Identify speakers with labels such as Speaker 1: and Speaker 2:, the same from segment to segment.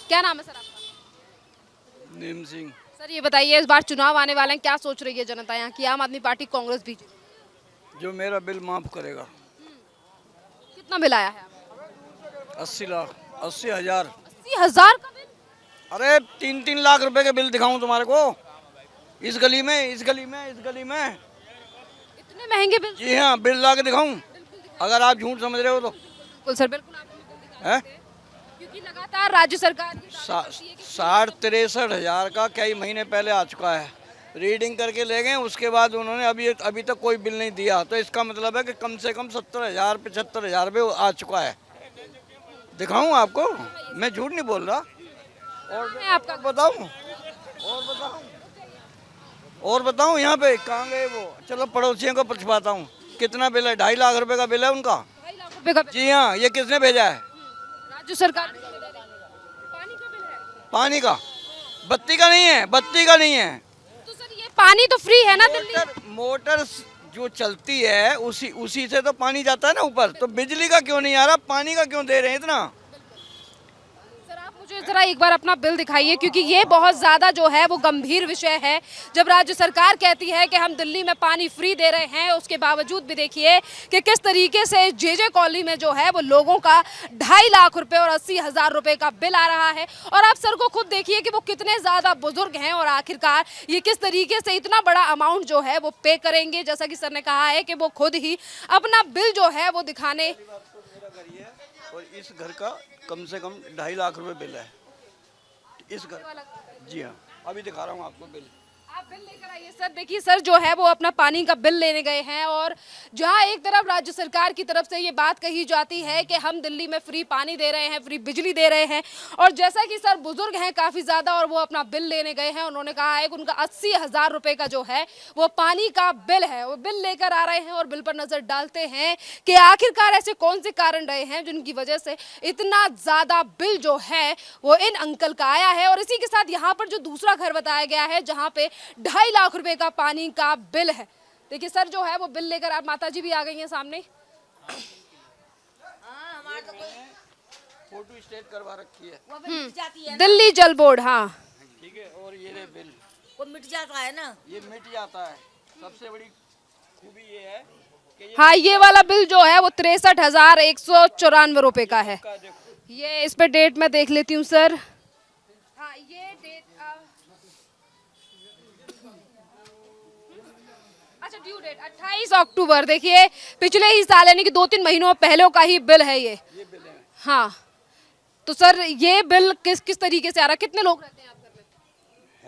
Speaker 1: क्या नाम है सर आपका?
Speaker 2: नीम सिंह।
Speaker 1: सर ये बताइए, इस बार चुनाव आने वाले हैं, क्या सोच रही है जनता यहाँ की? आम आदमी पार्टी, कांग्रेस, बीजेपी?
Speaker 2: जो मेरा बिल माफ करेगा।
Speaker 1: कितना बिल आया है आपको?
Speaker 2: 80 लाख, 80,000।
Speaker 1: 80,000 का बिल?
Speaker 2: अरे 3-3 लाख रुपए के बिल दिखाऊं तुम्हारे को? इस गली में, इस गली में, इस गली में।
Speaker 1: इतने महंगे बिल?
Speaker 2: जी हाँ, बिल ला के दिखाऊं? अगर आप झूठ समझ रहे हो तो।
Speaker 1: बिल्कुल सर, बिल्कुल आप हमें बिल दिखा
Speaker 2: है
Speaker 1: सकते हैं। क्योंकि लगातार राज्य सरकार ये दावा करती है कि
Speaker 2: 60-63 हजार का कई महीने पहले आ चुका है। रीडिंग करके ले गए, उसके बाद उन्होंने अभी तक कोई बिल नहीं दिया। तो इसका मतलब है कि कम से कम 70,000 75,000 रुपये आ चुका है। दिखाऊं आपको? मैं झूठ नहीं बोल रहा। और
Speaker 1: है आपका
Speaker 2: बताऊं? और बताऊं यहाँ पे कहाँ गए वो? चलो पड़ोसियों को पूछवाता हूँ। कितना बिल है? 2.5 लाख रुपए का बिल है उनका।
Speaker 1: 2.5 लाख रुपए का बिल?
Speaker 2: जी हाँ, ये किसने भेजा है?
Speaker 1: राज्य सरकार ने जिम्मेदारी ली है। पानी का बिल है?
Speaker 2: पानी का। बत्ती का नहीं है, बत्ती का नहीं है।
Speaker 1: तो सर ये पानी तो फ्री है ना दिल्ली?
Speaker 2: मोटर जो चलती है उसी से तो पानी जाता है ना ऊपर। तो बिजली का क्यों नहीं आ रहा? पानी का क्यों दे रहे हैं इतना?
Speaker 1: सर आप मुझे जरा एक बार अपना बिल दिखाइए, क्योंकि ये बहुत ज़्यादा जो है वो गंभीर विषय है। जब राज्य सरकार कहती है कि हम दिल्ली में पानी फ्री दे रहे हैं, उसके बावजूद भी देखिए कि किस तरीके से जे कॉलोनी में जो है वो लोगों का 2.5 लाख रुपए और 80,000 रुपए का बिल आ रहा है। और आप सर को खुद देखिए कि वो कितने ज़्यादा बुजुर्ग हैं और आखिरकार ये किस तरीके से इतना बड़ा अमाउंट जो है वो पे करेंगे। जैसा कि सर ने कहा है कि वो खुद ही अपना बिल जो है वो दिखाने।
Speaker 2: और इस घर का कम से कम 2.5 लाख रुपए बिल है। इस घर। जी हाँ, अभी दिखा रहा हूँ आपको बिल।
Speaker 1: आप बिल लेकर आइए सर। देखिए सर जो है वो अपना पानी का बिल लेने गए हैं, और जहां एक तरफ राज्य सरकार की तरफ से ये बात कही जाती है कि हम दिल्ली में फ्री पानी दे रहे हैं, फ्री बिजली दे रहे हैं, और जैसा कि सर बुजुर्ग हैं काफ़ी ज़्यादा और वो अपना बिल लेने गए हैं, उन्होंने कहा है कि उनका 80,000 रुपये का जो है वो पानी का बिल है। वो बिल लेकर आ रहे हैं और बिल पर नज़र डालते हैं कि आखिरकार ऐसे कौन से कारण रहे हैं जिनकी वजह से इतना ज़्यादा बिल जो है वो इन अंकल का आया है। और इसी के साथ यहाँ पर जो दूसरा घर बताया गया है जहाँ पे 2.5 लाख रुपए का पानी का बिल है। देखिए सर जो है वो बिल लेकर, आप माता जी भी आ गई हैं सामने।
Speaker 2: फोटो स्टेट करवा रखी है।
Speaker 1: दिल्ली जल बोर्ड, हाँ
Speaker 2: ठीक है। और ये रे बिल,
Speaker 3: वो मिट जाता है ना।
Speaker 2: ये मिट जाता है। सबसे बड़ी खूबी ये है कि
Speaker 1: हाँ, ये वाला बिल जो है वो 63,194 रुपए का है।
Speaker 2: देखो,
Speaker 1: ये इस पे डेट मैं देख लेती हूँ सर। हाँ ये डेट, अच्छा ड्यू डेट 28 अक्टूबर। देखिए पिछले ही साल यानी कि 2-3 महीनों पहले का ही बिल है ये।
Speaker 2: बिल है।
Speaker 1: हाँ तो सर ये बिल किस किस तरीके से आ रहा है? कितने लोग रहते हैं आप घर में?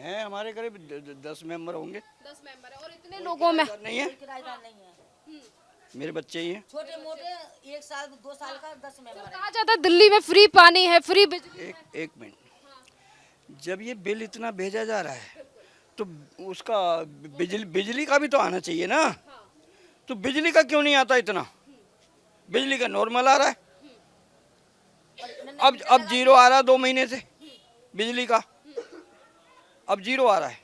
Speaker 2: हैं हमारे करीब 10 मेंबर होंगे।
Speaker 1: 10 मेंबर है, और इतने लोगों में
Speaker 2: नहीं है,
Speaker 3: किराएदार नहीं है,
Speaker 2: मेरे बच्चे ही हैं।
Speaker 3: छोटे मोटे 1 साल 2 साल का 10 मेंबर है।
Speaker 1: कहा जाता है दिल्ली में फ्री पानी है, फ्री बिजली।
Speaker 2: एक मिनट। जब ये बिल इतना भेजा जा रहा है तो उसका बिजली का भी तो आना चाहिए ना। तो बिजली का क्यों नहीं आता इतना? बिजली का नॉर्मल आ रहा है। अब जीरो आ रहा है 2 महीने से बिजली का। अब जीरो आ रहा है।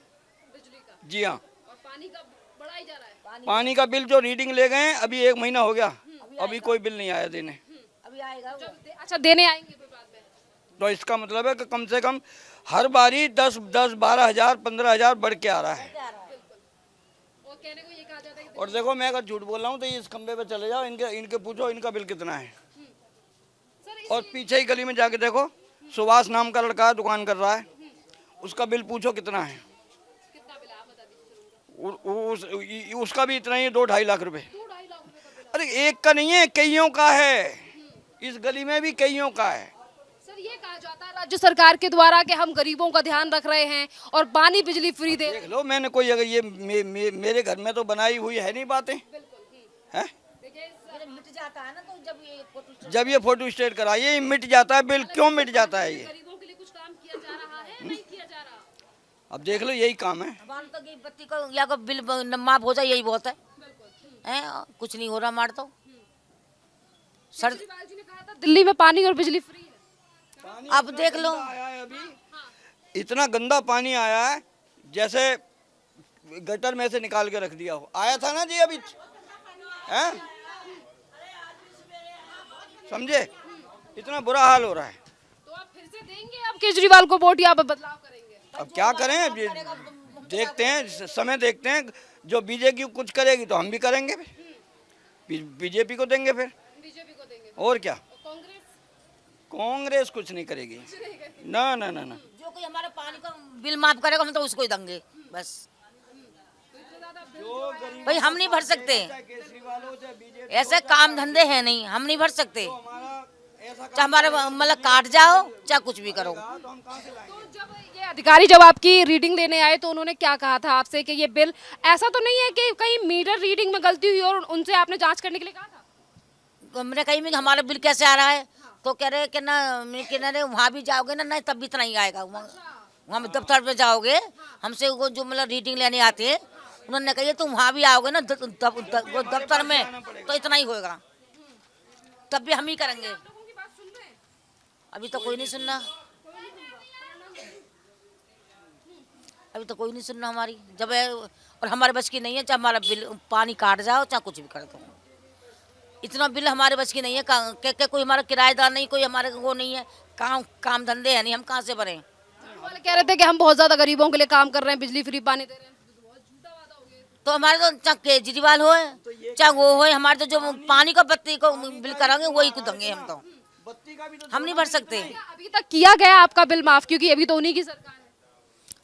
Speaker 2: जी हाँ।
Speaker 1: और पानी का बढ़ा ही जा रहा है।
Speaker 2: पानी का बिल जो रीडिंग ले गए हैं अभी 1 महीना हो गया, अभी कोई बिल नहीं आया देने।
Speaker 3: अभी आएगा वो।
Speaker 1: अच्छा देने आएंगे कोई बाद में?
Speaker 2: तो इसका मतलब है कि कम से कम हर बारी 10-12 हजार 15 हजार बढ़ के आ रहा है।
Speaker 1: और कहने को ये कहा जाता है कि
Speaker 2: और देखो, मैं अगर झूठ बोल रहा हूँ तो इस खंबे पे चले जाओ, इनके पूछो इनका बिल कितना है। और पीछे ही गली में जाके देखो, सुभाष नाम का लड़का दुकान कर रहा है, उसका बिल पूछो कितना है।
Speaker 1: कितना बिल है आप बता दीजिए।
Speaker 2: उसका भी इतना ही है, 2-2.5 लाख रुपए।
Speaker 1: 2-2.5 लाख रुपए का बिल।
Speaker 2: अरे एक का नहीं है, कईयों का है। इस गली में भी कईयों का है।
Speaker 1: सर ये कहा जाता है राज्य सरकार के द्वारा कि हम गरीबों का ध्यान रख रहे हैं और पानी बिजली फ्री दे रहे हैं।
Speaker 2: देख लो, मैंने कोई अगर ये मेरे घर में तो बनाई हुई है नहीं बातें हैं।
Speaker 3: ये मिट जाता है ना, तो
Speaker 2: जब ये फोटो स्टेट कराइए ये मिट जाता है बिल। क्यों मिट जाता है ये?
Speaker 1: गरीबों के लिए कुछ काम किया जा रहा है, नहीं किया जा रहा?
Speaker 2: अब देख लो, यही काम है।
Speaker 3: हमारे तो ये बत्ती का या का बिल माफ हो जाए, यही बहुत है। हैं कुछ नहीं हो रहा हमारे तो। सर
Speaker 1: केजरीवाल जी ने कहा था दिल्ली में पानी और बिजली फ्री है।
Speaker 3: अब देख लो,
Speaker 2: आया है अभी इतना गंदा पानी आया है जैसे गटर में से निकाल के रख दिया हो। आया था ना जी अभी, हैं? समझे? इतना बुरा हाल हो रहा है।
Speaker 1: तो आप फिर से देंगे देंगे आप केजरीवाल को वोट या आप बदलाव करेंगे?
Speaker 2: अब क्या करें, अब ये देखते हैं, समय देखते हैं। जो बीजेपी कुछ करेगी तो हम भी करेंगे, बीजेपी को देंगे फिर,
Speaker 1: बीजेपी को देंगे।
Speaker 2: और क्या।
Speaker 1: कांग्रेस
Speaker 2: कांग्रेस कुछ नहीं करेगी, ना ना ना ना।
Speaker 3: जो कोई हमारे पानी का बिल माफ करेगा हम तो उसको ही देंगे बस।
Speaker 2: जो गरीब
Speaker 3: भाई हम नहीं भर सकते,
Speaker 2: केजरीवाल हो चाहे बीजेपी,
Speaker 3: ऐसे काम धंधे हैं नहीं, हम नहीं भर सकते।
Speaker 2: हमारा ऐसा
Speaker 3: चाहे हमारे मतलब काट जाओ चाहे कुछ भी करो।
Speaker 2: तो हम कहाँ से लाएंगे।
Speaker 1: तो जब ये अधिकारी जब आपकी रीडिंग देने आए तो उन्होंने क्या कहा था आपसे कि ये बिल ऐसा तो नहीं है कि कहीं मीटर रीडिंग में गलती हुई और उनसे आपने जांच करने के लिए कहा था?
Speaker 3: हमने कही में हमारा बिल कैसे आ रहा है, तो कह रहे कि ना कि ना वहाँ भी जाओगे ना नहीं तब भी इतना ही आएगा। वहाँ दफ्तर पे जाओगे हमसे वो जो मतलब रीडिंग लेने आते हैं, उन्होंने कही तुम वहाँ भी आओगे ना वो दफ्तर में तो इतना ही होगा, तब भी हम ही करेंगे।
Speaker 1: लोगों की बात सुन रहे हैं?
Speaker 3: अभी तो कोई नहीं सुनना, अभी तो कोई नहीं सुनना हमारी जब और हमारे बस की नहीं है। चाहे हमारा बिल पानी काट जाओ चाहे कुछ भी कर दो, इतना बिल हमारे बस की नहीं है। कोई हमारा किराएदार नहीं, कोई हमारे वो नहीं है, काम धंधे है नहीं, हम कहाँ से भरें।
Speaker 1: वाले कह रहे थे कि हम बहुत ज्यादा गरीबों के लिए काम कर रहे हैं, बिजली फ्री पानी दे रहे हैं, तो बहुत झूठा वादा हो गया।
Speaker 3: तो हमारे तो चाहे केजरीवाल हो चाहे वो हो, हमारे तो जो पानी का बत्ती को बिल कराएंगे वही को देंगे हम तो,
Speaker 2: बत्ती का भी तो
Speaker 3: हम नहीं भर सकते।
Speaker 1: क्या अभी तक किया गया आपका बिल माफ? क्योंकि अभी तो उन्हीं की सरकार है।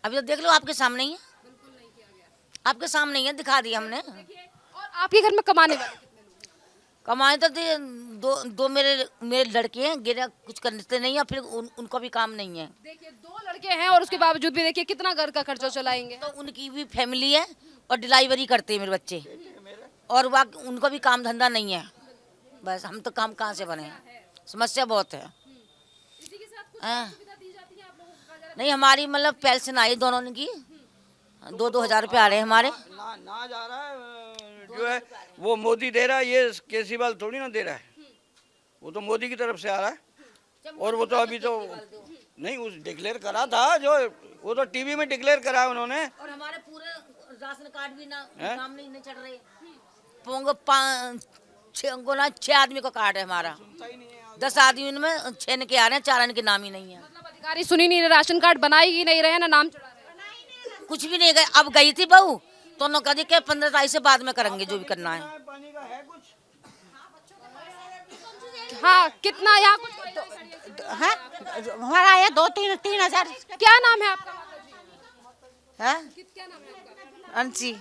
Speaker 3: अभी तो देख लो आपके सामने ही है, आपके सामने ही है, दिखा दिया हमने।
Speaker 1: और आपके घर में कमाने वाले कितने लोग हैं?
Speaker 3: कमाए तो दो मेरे लड़के हैं, गिरा कुछ करते नहीं है, फिर उनका भी काम नहीं है।
Speaker 1: देखिए 2 लड़के हैं और उसके बावजूद भी देखिए कितना घर का खर्चा चलाएंगे।
Speaker 3: तो उनकी भी फैमिली है और डिलीवरी करते हैं मेरे बच्चे, और वह उनका भी काम धंधा नहीं है। बस हम तो काम कहाँ से बने, समस्या बहुत है।
Speaker 1: इसी के साथ कुछ
Speaker 3: हाँ।
Speaker 1: सुविधा दी जाती है आप लोगों को? कहा जा रहा
Speaker 3: नहीं हमारी मतलब पेंशन आई दोनों की, 2-2 हज़ार रुपये आ रहे हैं हमारे।
Speaker 2: ना जा रहा है, जो है वो मोदी दे रहा है, ये केजरीवाल थोड़ी ना दे रहा है, वो तो मोदी की तरफ से आ रहा है। और वो तो अभी तो नहीं उस डिक्लेयर करा था, जो वो तो टीवी में डिक्लेयर करा है उन्होंने।
Speaker 3: और हमारे पूरे राशन कार्ड भी ना
Speaker 2: हैं?
Speaker 3: काम नहीं चल रहे। पोंगो 6 आदमी का कार्ड है हमारा, 10 आदमी में 6 के आ रहे हैं, 4 के नाम ही नहीं है।
Speaker 1: मतलब अधिकारी सुनी नहीं रहे, राशन कार्ड बनाई ही नहीं रहे, ना नाम चढ़ा रहे।
Speaker 3: कुछ भी नहीं गए। अब गई थी बहू तो उन्होंने कहा कि 15 तारीख से बाद में करेंगे जो भी करना है।
Speaker 2: पानी का है कुछ
Speaker 1: हाँ, कितना यहाँ कुछ
Speaker 4: है हमारा ये 2-3 हजार।
Speaker 1: क्या नाम है आपका?
Speaker 4: है
Speaker 1: क्या नाम है आपका?
Speaker 4: अंशी,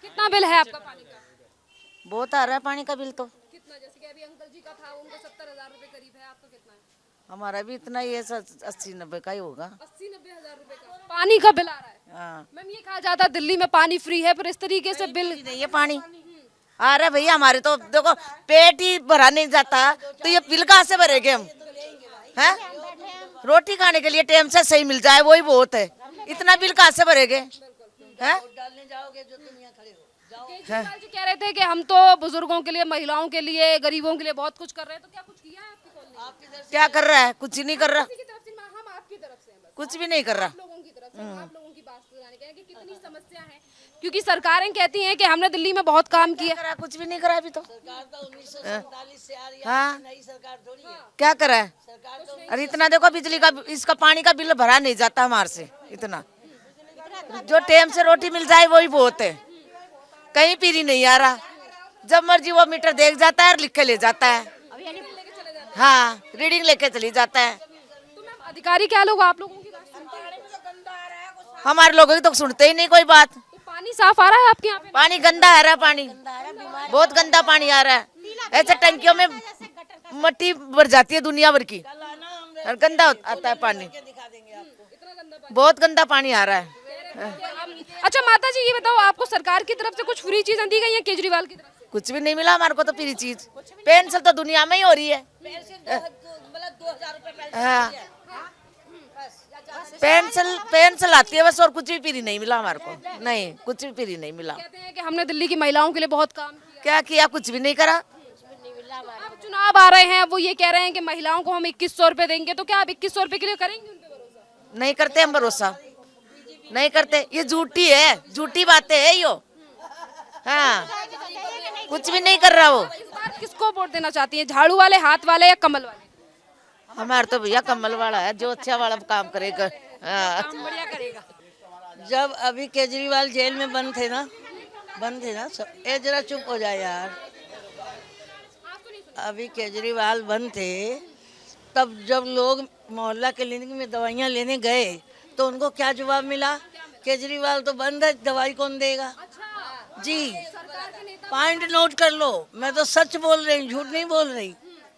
Speaker 1: कितना बिल है आपका पानी का?
Speaker 4: बहुत आ रहा है पानी का बिल तो।
Speaker 1: कितना? जैसे कि अभी अंकल जी का था, उनका 70,000 रुपए करीब है, आपका कितना है?
Speaker 4: हमारा भी इतना ही है, 80-90 का ही होगा।
Speaker 1: 80-90 हजार रुपए का पानी का बिल आ रहा है।
Speaker 4: हाँ
Speaker 1: मैम ये कहा जाता है दिल्ली में पानी फ्री है, पर इस तरीके से बिल
Speaker 4: नहीं है पानी आ रहा है भैया। हमारे तो देखो पेट ही भरा नहीं जाता तो ये बिल कहाँ से भरेंगे हम? हैं रोटी खाने के लिए टाइम से सही मिल जाए वही बहुत है, इतना बिल कहाँ से भरेंगे? हैं
Speaker 1: केजरीवाल जी कह रहे थे कि हम तो बुजुर्गों के लिए, महिलाओं के लिए, गरीबों के लिए बहुत कुछ कर रहे हैं, तो क्या कुछ किया है आपकी कॉलोनी ने?
Speaker 4: क्या कर रहा है? कुछ ही नहीं कर रहा,
Speaker 1: किसी की तरफ से हम आपकी तरफ से हैं, बस
Speaker 4: कुछ भी नहीं कर रहा।
Speaker 1: आप लोगों की तरफ से, आप लोगों की बात सुनाने के हैं कि कितनी समस्या है, क्योंकि सरकारें कहती हैं कि हमने दिल्ली में बहुत काम किया।
Speaker 4: करा कुछ भी नहीं करा अभी तो। हाँ क्या करा है? अरे इतना देखो बिजली का, इसका पानी का बिल भरा नहीं जाता हमारे से इतना। जो टाइम से रोटी मिल जाए वही बहुत है, कहीं पीरी नहीं आ रहा। जब मर्जी वो मीटर देख जाता है और लिख के ले जाता है। हाँ रीडिंग लेके चली जाता है।
Speaker 1: तो मैम अधिकारी क्या लोग आप लोगों की बात सुनते हैं?
Speaker 4: हमारे लोगों की तो सुनते ही नहीं कोई बात।
Speaker 1: तो पानी साफ आ रहा है आपके यहाँ पे?
Speaker 4: पानी गंदा आ रहा है, पानी बहुत गंदा पानी आ रहा है। ऐसे टंकियों में मट्टी भर जाती है दुनिया भर की, और गंदा आता है पानी, बहुत गंदा पानी आ रहा है।
Speaker 1: अच्छा माता जी ये बताओ, आपको सरकार की तरफ से कुछ फ्री चीजें दी गई हैं केजरीवाल की तरफ से?
Speaker 4: कुछ भी नहीं मिला हमारे को तो फ्री चीज। पेंशन तो दुनिया में ही हो रही है। हाँ पेंशन आती है बस, और कुछ भी फ्री नहीं मिला हमारे को। नहीं कुछ भी फ्री नहीं मिला।
Speaker 1: कहते हैं कि हमने दिल्ली की महिलाओं के लिए बहुत काम किया।
Speaker 4: क्या किया? कुछ भी नहीं करा।
Speaker 1: अब चुनाव आ रहे हैं, वो ये कह रहे हैं कि महिलाओं को हम 2100 रुपए देंगे, तो क्या आप 2100 रुपए के लिए करेंगे उन पे भरोसा?
Speaker 4: नहीं करते हम भरोसा, नहीं करते। ये झूठी है, झूठी बातें है यो। हाँ कुछ भी नहीं कर रहा वो।
Speaker 1: इस बार किसको वोट देना चाहती हैं, झाड़ू वाले, हाथ वाले या कमल वाले?
Speaker 4: हमारे तो भैया कमल वाला है, जो अच्छा वाला काम करेगा। हाँ।
Speaker 1: काम बढ़िया करेगा।
Speaker 5: जब अभी केजरीवाल जेल में बंद थे ना सब, ए जरा चुप हो जाए यार। अभी केजरीवाल बंद थे, तब जब लोग मोहल्ला क्लिनिक में दवाइयाँ लेने गए तो उनको क्या जवाब मिला? केजरीवाल तो बंद है, दवाई कौन देगा? जी, पॉइंट नोट कर लो, मैं तो सच बोल रही हूँ, झूठ नहीं बोल रही।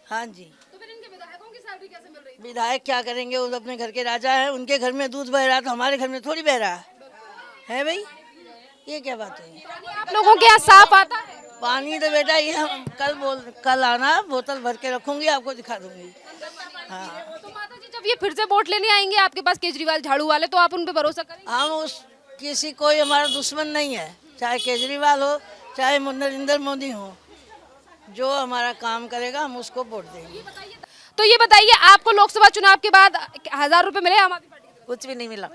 Speaker 5: हाँ जी।
Speaker 1: तो फिर इनके विधायकों की सैलरी कैसे मिल रही है?
Speaker 5: विधायक क्या करेंगे, वो अपने घर के राजा है, उनके घर में दूध बह रहा तो हमारे घर में थोड़ी बह रहा है भाई? ये क्या बात है?
Speaker 1: आप लोगों के यहाँ साफ आता है?
Speaker 5: पानी तो बेटा ये हम कल आना, बोतल भर के रखूंगी, आपको दिखा दूंगी। हाँ,
Speaker 1: तो माता जी जब ये फिर से वोट लेने आएंगे आपके पास केजरीवाल झाड़ू वाले, तो आप उन पे भरोसा करेंगे?
Speaker 5: हम उस किसी कोई हमारा दुश्मन नहीं है, चाहे केजरीवाल हो चाहे नरेंद्र मोदी हो, जो हमारा काम करेगा हम उसको वोट देंगे।
Speaker 1: तो ये बताइए, आपको लोकसभा चुनाव के बाद 1000 रुपए मिले आम आदमी पार्टी की तरफ
Speaker 4: कुछ भी नहीं मिला,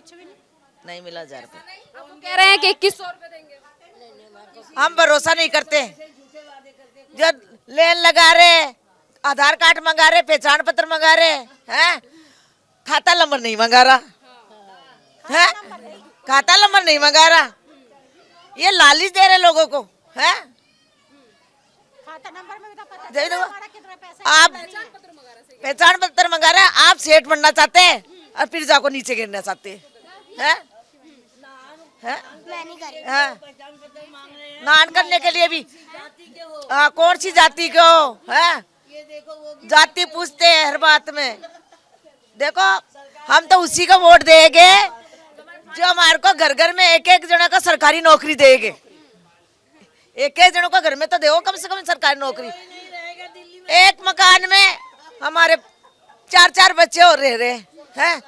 Speaker 4: नहीं मिला 1000 रुपये।
Speaker 1: से? आप कह रहे हैं कि 2100 रुपए देंगे।
Speaker 4: हम भरोसा नहीं करते। जब लेन लगा रहे, आधार कार्ड मंगा रहे, पहचान पत्र मंगा रहे हैं, खाता नंबर नहीं मंगा रहा है, खाता नंबर नहीं मंगा रहा। ये लालच दे रहे लोगों को है। दे दो। आप पहचान पत्र मंगा रहे हैं, आप सेठ बनना चाहते हैं और फिर जाको नीचे गिरना चाहते हैं। नान करने के लिए भी कौन सी जाति के हो है? जाति पूछते हैं हर बात में। देखो हम तो उसी को वोट देंगे जो हमारे को घर घर में एक एक जने को सरकारी नौकरी देंगे। एक एक जनों को घर में तो दो कम से कम सरकारी नौकरी। एक मकान में हमारे 4-4 बच्चे और रह रहे हैं,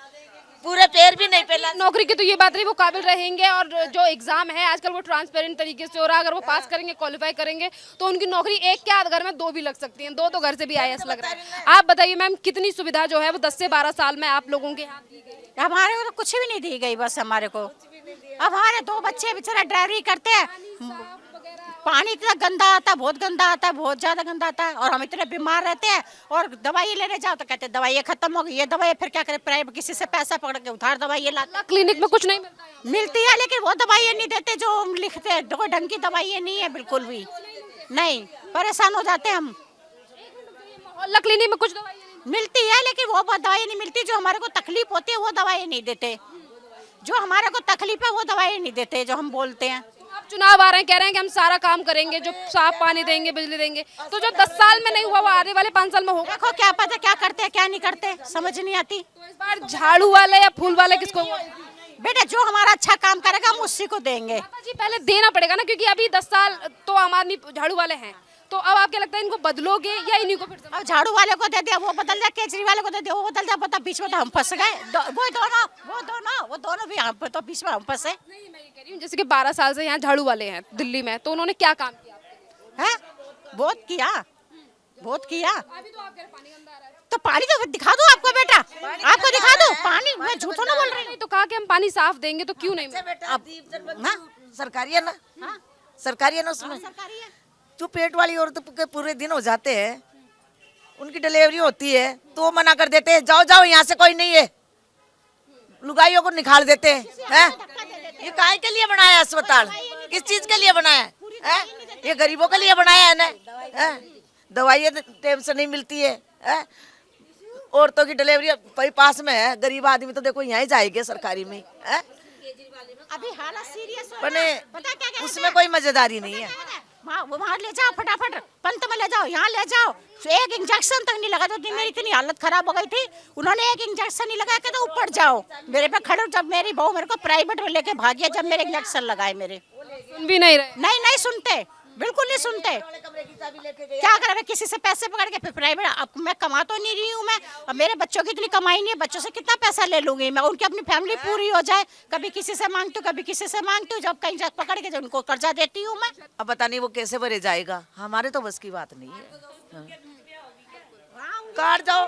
Speaker 4: पूरे पैर भी नहीं फैला।
Speaker 1: नौकरी की तो ये बात रही, वो काबिल रहेंगे और जो एग्जाम है आजकल वो ट्रांसपेरेंट तरीके से हो रहा है। अगर वो पास करेंगे, क्वालिफाई करेंगे तो उनकी नौकरी एक क्या घर में 2 भी लग सकती हैं। 2 तो घर से भी IAS लग रहा है। आप बताइए मैम, कितनी सुविधा जो है वो 10 से 12 साल में आप लोगों के यहाँ दी गई है?
Speaker 6: हमारे को तो कुछ भी नहीं दी गई, बस हमारे को। अब हमारे 2 बच्चे बेचारा ड्राइवरी करते हैं, पानी इतना गंदा आता है, बहुत गंदा आता है, बहुत ज्यादा गंदा आता है, और हम इतने बीमार रहते हैं। और दवाई लेने जाओ तो कहते हैं दवाई खत्म हो गई, ये दवाई फिर क्या करें, प्राइवेट किसी से पैसा पकड़ के उधार दवाई लाते।
Speaker 1: क्लिनिक में कुछ नहीं मिलता है?
Speaker 6: मिलती है लेकिन वो दवाई नहीं देते जो हम लिखते हैं, कोई ढंग की दवाई नहीं है, बिल्कुल भी नहीं। परेशान हो जाते हैं हम।
Speaker 1: मोहल्ला क्लिनिक में कुछ दवाई
Speaker 6: मिलती है लेकिन वो दवाई नहीं मिलती, जो हमारे को तकलीफ होती है वो दवाई नहीं देते। जो हमारे को तकलीफ है वो दवाई नहीं देते, जो हम बोलते हैं।
Speaker 1: आप चुनाव आ रहे हैं, कह रहे हैं कि हम सारा काम करेंगे, जो साफ पानी देंगे, बिजली देंगे, तो जो 10 साल में नहीं हुआ वो आने वाले 5 साल में होगा।
Speaker 6: देखो क्या पता क्या करते हैं क्या नहीं करते, समझ नहीं आती।
Speaker 1: तो इस बार झाड़ू वाले या फूल वाले किसको?
Speaker 6: बेटा जो हमारा अच्छा काम करेगा हम उसी को देंगे।
Speaker 1: जी पहले देना पड़ेगा ना, क्योंकि अभी 10 साल तो आम आदमी झाड़ू वाले हैं, तो अब आपको लगता है इनको बदलोगे या इन्हीं को फिर से?
Speaker 6: अब झाड़ू वाले को दे दिया वो बदल दिया, केजरीवाल को दे दिया वो बदल दिया, पता बीच में तो हम फंस गए। वो दोनों भी यहाँ पे तो बीच में हम फंसे।
Speaker 1: नहीं, मैं ये कह रही हूँ जैसे कि 12 साल से यहाँ झाड़ू वाले हैं दिल्ली में, तो उन्होंने क्या काम किया आपके?
Speaker 6: हैं बहुत किया।
Speaker 1: अभी तो आप कह रहे पानी गंदा आ रहा है।
Speaker 6: तो पानी तो दिखा दो आपको, बेटा आपको दिखा दो पानी। मैं झूठ तो ना बोल रही हूँ।
Speaker 1: तो कहा कि हम पानी साफ देंगे, तो क्यों नहीं मिला?
Speaker 4: सरकारी है ना, सरकारी है ना, उसमें
Speaker 6: सरकारी है।
Speaker 4: जो पेट वाली औरतों के पूरे दिन हो जाते हैं, उनकी डिलीवरी होती है तो वो मना कर देते हैं, जाओ जाओ यहाँ से कोई नहीं है, लुगाइयों को निकाल देते हैं। ये काहे के लिए बनाया है अस्पताल? किस चीज के लिए बनाया है? ये गरीबों के लिए बनाया है ना। दवाइयाँ टाइम से नहीं मिलती है। औरतों की डिलीवरी पास में है, गरीब आदमी तो देखो यहाँ ही जाएंगे सरकारी में।
Speaker 6: अभी हालत सीरियस हो
Speaker 4: बने
Speaker 6: पता क्या
Speaker 4: उसमें कोई मजेदारी नहीं है।
Speaker 6: वहाँ ले जाओ फटाफट, पंत में ले जाओ, यहाँ ले जाओ। एक इंजेक्शन तक नहीं लगा तो मेरी इतनी हालत खराब हो गई थी, उन्होंने एक इंजेक्शन नहीं लगाया तो ऊपर जाओ मेरे पे खड़े। जब मेरी बहू मेरे को प्राइवेट में लेके भागी, जब मेरे इंजेक्शन लगाए मेरे,
Speaker 1: सुन भी नहीं रहे।
Speaker 6: नहीं सुनते, बिल्कुल नहीं सुनते। क्या करें, किसी से पैसे पकड़ के फिर प्राइवेट। अब मैं कमा तो नहीं रही हूँ, मैं अब मेरे बच्चों की इतनी कमाई नहीं है, बच्चों से कितना पैसा ले लूंगी मैं, उनकी अपनी फैमिली पूरी हो जाए। कभी किसी से मांगती हूँ, कभी किसी से मांगती हूँ, जब कहीं जा पकड़ के जब उनको कर्जा देती हूँ मैं।
Speaker 4: अब पता नहीं वो कैसे भरे जाएगा, हमारे तो बस की बात नहीं है। काट जाओ,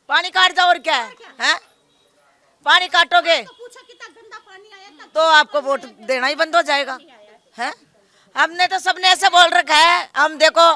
Speaker 4: पानी काट जाओ, और क्या है? पानी काटोगे तो आपको वोट देना ही बंद हो जाएगा। है हमने तो सबने ऐसे बोल रखा है, हम देखो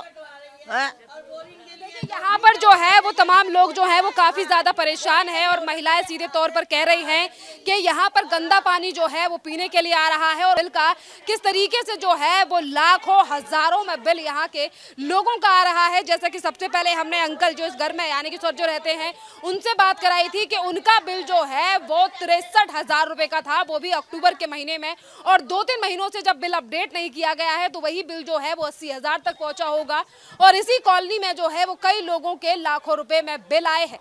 Speaker 1: यहाँ पर जो है वो तमाम लोग जो है वो काफी ज्यादा परेशान है और महिलाएं सीधे तौर पर कह रही हैं कि यहाँ पर गंदा पानी जो है वो पीने के लिए आ रहा है और बिल का किस तरीके से जो है वो लाखों हजारों में बिल यहाँ के लोगों का आ रहा है। जैसा कि सबसे पहले हमने अंकल जो इस घर में यानी कि सर जो रहते हैं उनसे बात कराई थी कि उनका बिल जो है वो 63,000 रुपए का था, वो भी अक्टूबर के महीने में, और 2-3 महीनों से जब बिल अपडेट नहीं किया गया है तो वही बिल जो है वो 80,000 तक पहुंचा होगा। और इसी कॉलोनी में जो है वो कई लोगों के लाखों रुपए में बिल आए हैं।